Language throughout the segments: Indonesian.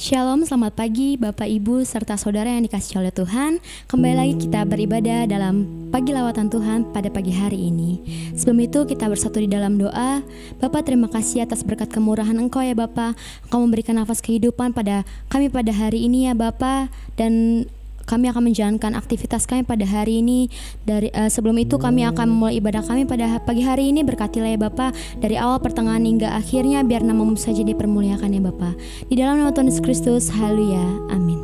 Shalom, selamat pagi Bapak Ibu serta saudara yang dikasihi oleh Tuhan. Kembali lagi kita beribadah dalam pagi lawatan Tuhan pada pagi hari ini. Sebelum itu kita bersatu di dalam doa. Bapa, terima kasih atas berkat kemurahan Engkau ya Bapa. Engkau memberikan nafas kehidupan pada kami pada hari ini ya Bapa. Dan kami akan menjalankan aktivitas kami pada hari ini. Sebelum itu kami akan memulai ibadah kami pada pagi hari ini. Berkatilah ya Bapa, dari awal pertengahan hingga akhirnya, biar nama-Mu saja dipermuliakan ya Bapa. Di dalam nama Tuhan Yesus Kristus, haleluya, amin.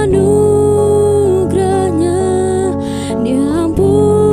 Anugerahnya, Dia ampun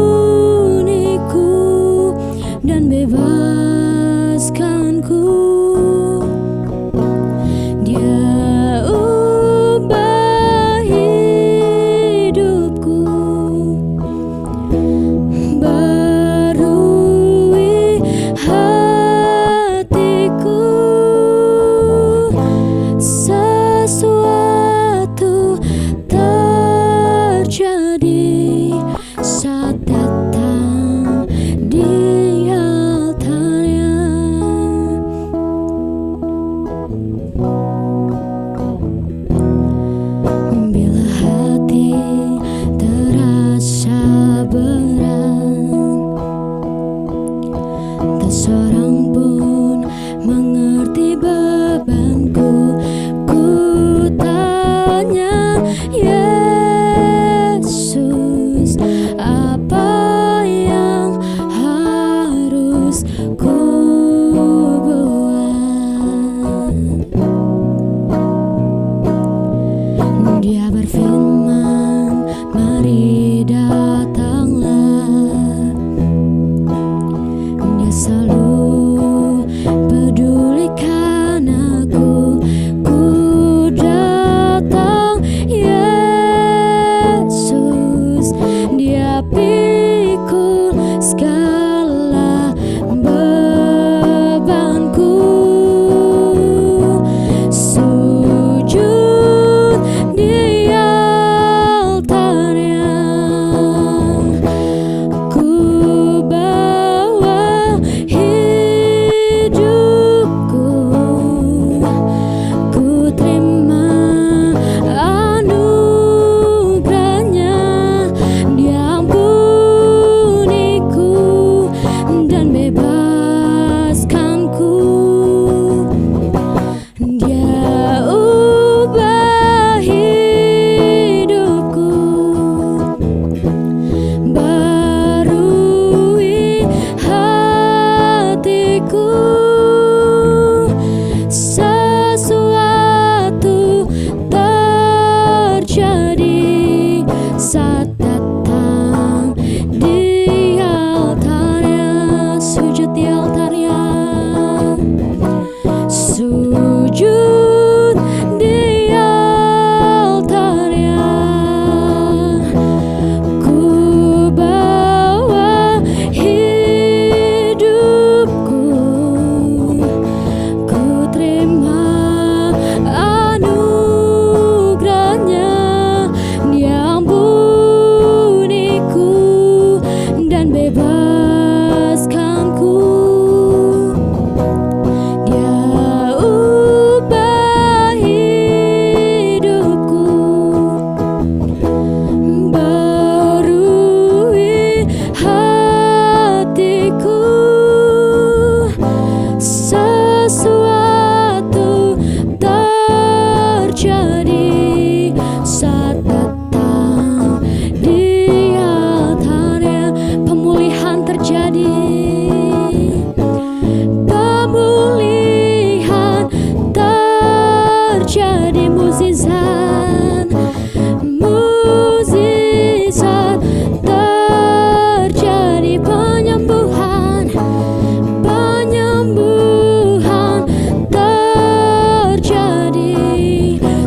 mukjizat, mukjizat terjadi, penyembuhan, penyembuhan terjadi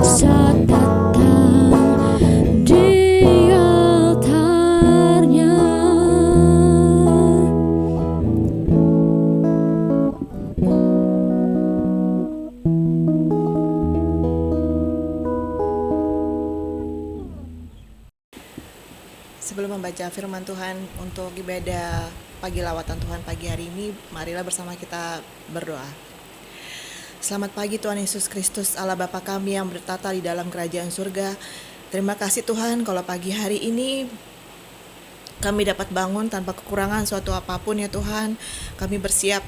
saat datang di altarnya. Sebelum membaca firman Tuhan untuk ibadah pagi lawatan Tuhan pagi hari ini, marilah bersama kita berdoa. Selamat pagi Tuhan Yesus Kristus, Allah Bapa kami yang bertata di dalam kerajaan surga. Terima kasih Tuhan kalau pagi hari ini kami dapat bangun tanpa kekurangan suatu apapun ya Tuhan. Kami bersiap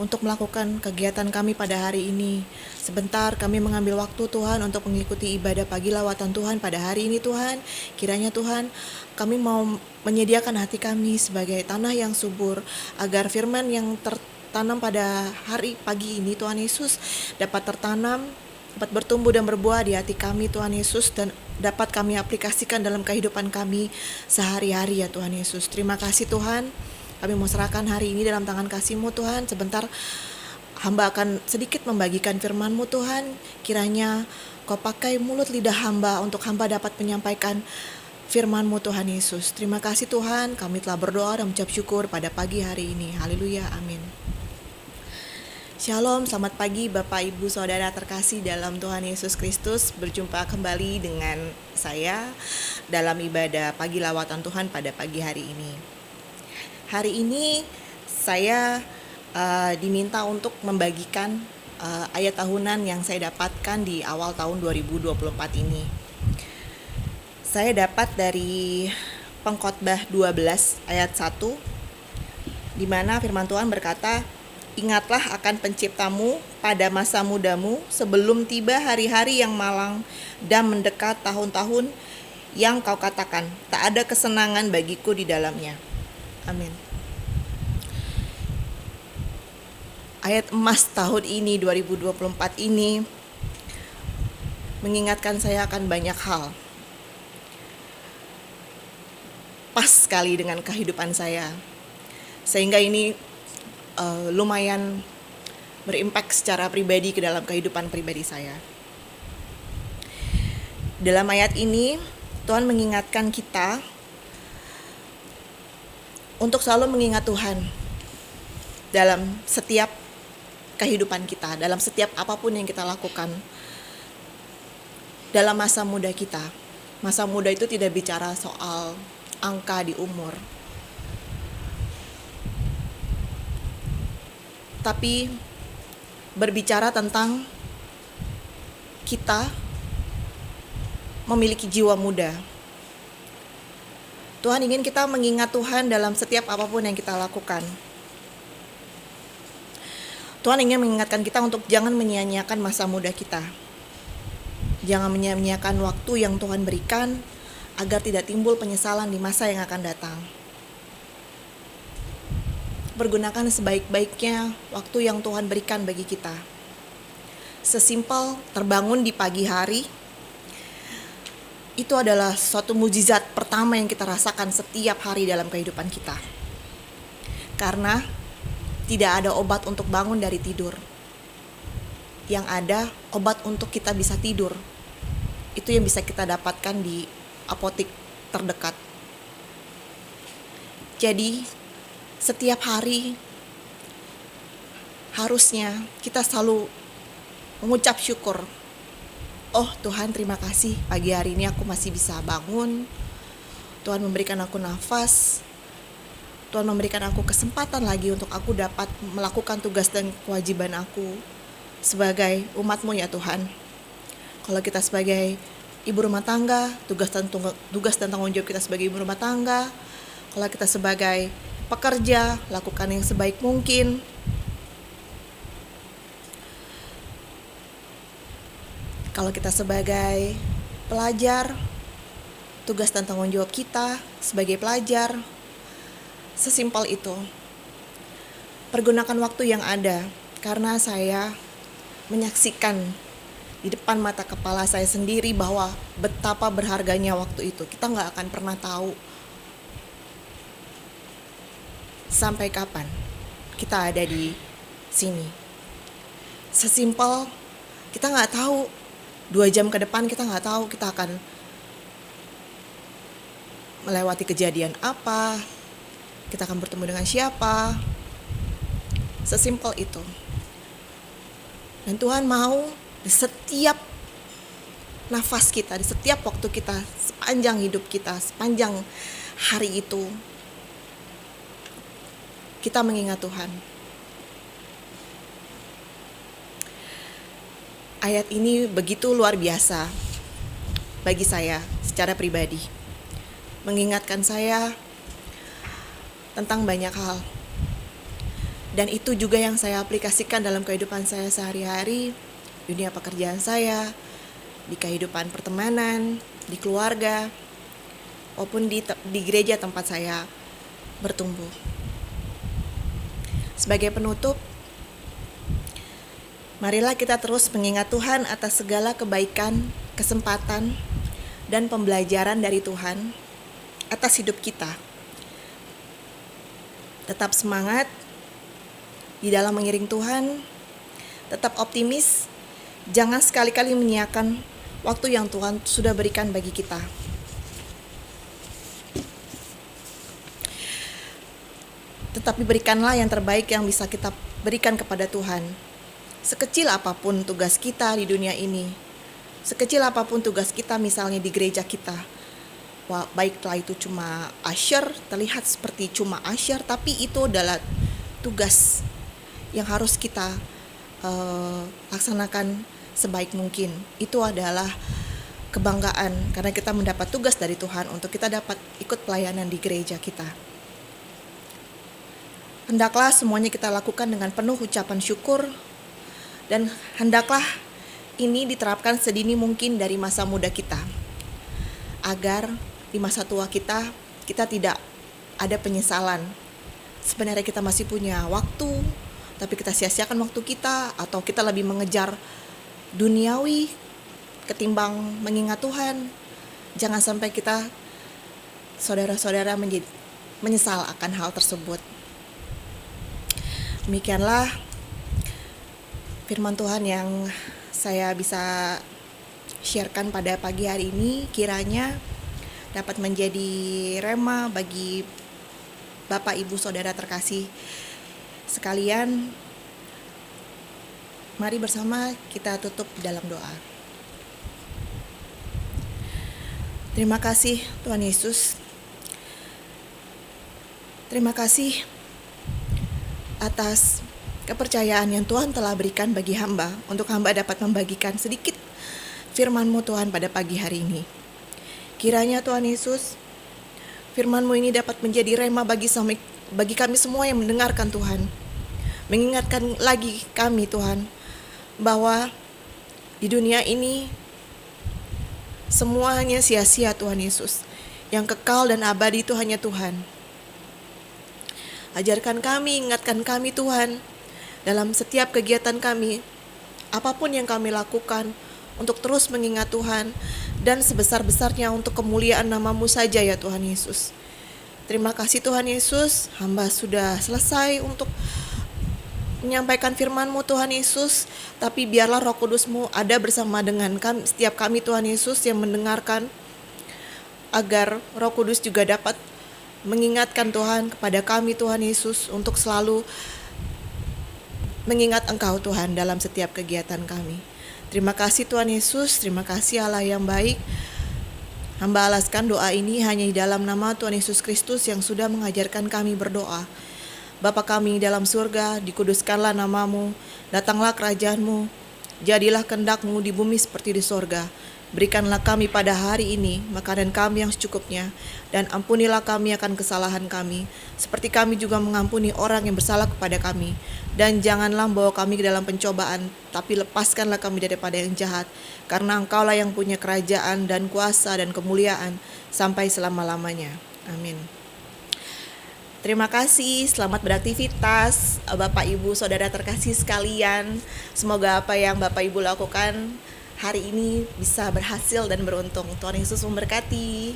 untuk melakukan kegiatan kami pada hari ini. Sebentar kami mengambil waktu Tuhan untuk mengikuti ibadah pagi lawatan Tuhan pada hari ini Tuhan. Kiranya Tuhan kami mau menyediakan hati kami sebagai tanah yang subur, agar firman yang tertanam pada hari pagi ini Tuhan Yesus dapat tertanam, dapat bertumbuh dan berbuah di hati kami Tuhan Yesus, dan dapat kami aplikasikan dalam kehidupan kami sehari-hari ya Tuhan Yesus. Terima kasih Tuhan. Kami mau serahkan hari ini dalam tangan kasih-Mu Tuhan. Sebentar hamba akan sedikit membagikan firman-Mu Tuhan. Kiranya Kau pakai mulut lidah hamba untuk hamba dapat menyampaikan firman-Mu Tuhan Yesus. Terima kasih Tuhan, kami telah berdoa dan mengucap syukur pada pagi hari ini. Haleluya, amin. Shalom, selamat pagi Bapak Ibu Saudara terkasih dalam Tuhan Yesus Kristus. Berjumpa kembali dengan saya dalam ibadah pagi lawatan Tuhan pada pagi hari ini. Hari ini saya diminta untuk membagikan ayat tahunan yang saya dapatkan di awal tahun 2024 ini. Saya dapat dari Pengkhotbah 12 ayat 1, di mana firman Tuhan berkata, "Ingatlah akan penciptamu pada masa mudamu, sebelum tiba hari-hari yang malang dan mendekat tahun-tahun yang kau katakan, tak ada kesenangan bagiku di dalamnya." Amin. Ayat emas tahun ini 2024 ini mengingatkan saya akan banyak hal. Pas sekali dengan kehidupan saya. Sehingga ini lumayan berimpak secara pribadi ke dalam kehidupan pribadi saya. Dalam ayat ini Tuhan mengingatkan kita untuk selalu mengingat Tuhan dalam setiap kehidupan kita, dalam setiap apapun yang kita lakukan dalam masa muda kita. Masa muda itu tidak bicara soal angka di umur, tapi berbicara tentang kita memiliki jiwa muda. Tuhan ingin kita mengingat Tuhan dalam setiap apapun yang kita lakukan. Tuhan ingin mengingatkan kita untuk jangan menyia-nyiakan masa muda kita. Jangan menyia-nyiakan waktu yang Tuhan berikan, agar tidak timbul penyesalan di masa yang akan datang. Pergunakan sebaik-baiknya waktu yang Tuhan berikan bagi kita. Sesimpel terbangun di pagi hari, itu adalah suatu mukjizat pertama yang kita rasakan setiap hari dalam kehidupan kita. Karena tidak ada obat untuk bangun dari tidur. Yang ada obat untuk kita bisa tidur. Itu yang bisa kita dapatkan di apotek terdekat. Jadi setiap hari harusnya kita selalu mengucap syukur. Oh Tuhan, terima kasih pagi hari ini aku masih bisa bangun. Tuhan memberikan aku nafas. Tuhan memberikan aku kesempatan lagi untuk aku dapat melakukan tugas dan kewajiban aku sebagai umat-Mu ya Tuhan. Kalau kita sebagai ibu rumah tangga, tugas dan tanggung jawab kita sebagai ibu rumah tangga. Kalau kita sebagai pekerja, lakukan yang sebaik mungkin. Kalau kita sebagai pelajar, tugas dan tanggung jawab kita sebagai pelajar, sesimpel itu. Pergunakan waktu yang ada, karena saya menyaksikan di depan mata kepala saya sendiri bahwa betapa berharganya waktu itu. Kita nggak akan pernah tahu sampai kapan kita ada di sini. Sesimpel kita nggak tahu 2 jam ke depan, kita nggak tahu kita akan melewati kejadian apa, kita akan bertemu dengan siapa. Sesimpel itu. Dan Tuhan mau di setiap nafas kita, di setiap waktu kita, sepanjang hidup kita, sepanjang hari itu, kita mengingat Tuhan. Ayat ini begitu luar biasa bagi saya secara pribadi. Mengingatkan saya tentang banyak hal. Dan itu juga yang saya aplikasikan dalam kehidupan saya sehari-hari, dunia pekerjaan saya, di kehidupan pertemanan, di keluarga, maupun di gereja tempat saya bertumbuh. Sebagai penutup, marilah kita terus mengingat Tuhan atas segala kebaikan, kesempatan, dan pembelajaran dari Tuhan atas hidup kita. Tetap semangat di dalam mengiring Tuhan, tetap optimis, jangan sekali-kali menyiakan waktu yang Tuhan sudah berikan bagi kita. Tetapi berikanlah yang terbaik yang bisa kita berikan kepada Tuhan. Sekecil apapun tugas kita di dunia ini, sekecil apapun tugas kita misalnya di gereja kita, baiklah itu cuma usher, terlihat seperti cuma usher, tapi itu adalah tugas yang harus kita laksanakan sebaik mungkin. Itu adalah kebanggaan karena kita mendapat tugas dari Tuhan untuk kita dapat ikut pelayanan di gereja kita. Hendaklah semuanya kita lakukan dengan penuh ucapan syukur, dan hendaklah ini diterapkan sedini mungkin dari masa muda kita, agar di masa tua kita tidak ada penyesalan. Sebenarnya kita masih punya waktu, tapi kita sia-siakan waktu kita, atau kita lebih mengejar duniawi ketimbang mengingat Tuhan. Jangan sampai kita, saudara-saudara, menyesal akan hal tersebut. Demikianlah firman Tuhan yang saya bisa sharekan pada pagi hari ini. Kiranya dapat menjadi rema bagi Bapak, Ibu, Saudara terkasih sekalian. Mari bersama kita tutup dalam doa. Terima kasih Tuhan Yesus. Terima kasih atas kepercayaan yang Tuhan telah berikan bagi hamba, untuk hamba dapat membagikan sedikit firman-Mu Tuhan pada pagi hari ini. Kiranya Tuhan Yesus, firman-Mu ini dapat menjadi rema bagi kami semua yang mendengarkan Tuhan. Mengingatkan lagi kami Tuhan, bahwa di dunia ini semuanya sia-sia Tuhan Yesus. Yang kekal dan abadi itu hanya Tuhan. Ajarkan kami, ingatkan kami Tuhan, dalam setiap kegiatan kami, apapun yang kami lakukan, untuk terus mengingat Tuhan, dan sebesar-besarnya untuk kemuliaan nama-Mu saja ya Tuhan Yesus. Terima kasih Tuhan Yesus, hamba sudah selesai untuk menyampaikan firman-Mu Tuhan Yesus, tapi biarlah Roh Kudus-Mu ada bersama dengan kami, setiap kami Tuhan Yesus yang mendengarkan, agar Roh Kudus juga dapat mengingatkan Tuhan kepada kami Tuhan Yesus untuk selalu mengingat Engkau Tuhan dalam setiap kegiatan kami. Terima kasih Tuhan Yesus, terima kasih Allah yang baik. Hamba alaskan doa ini hanya di dalam nama Tuhan Yesus Kristus yang sudah mengajarkan kami berdoa. Bapa kami dalam surga, dikuduskanlah nama-Mu, datanglah kerajaan-Mu, jadilah kehendak-Mu di bumi seperti di surga. Berikanlah kami pada hari ini makanan kami yang secukupnya, dan ampunilah kami akan kesalahan kami, seperti kami juga mengampuni orang yang bersalah kepada kami. Dan janganlah membawa kami ke dalam pencobaan, tapi lepaskanlah kami daripada yang jahat, karena Engkaulah yang punya kerajaan dan kuasa dan kemuliaan sampai selama-lamanya. Amin. Terima kasih, selamat beraktivitas Bapak Ibu Saudara terkasih sekalian. Semoga apa yang Bapak Ibu lakukan hari ini bisa berhasil dan beruntung. Tuhan Yesus memberkati.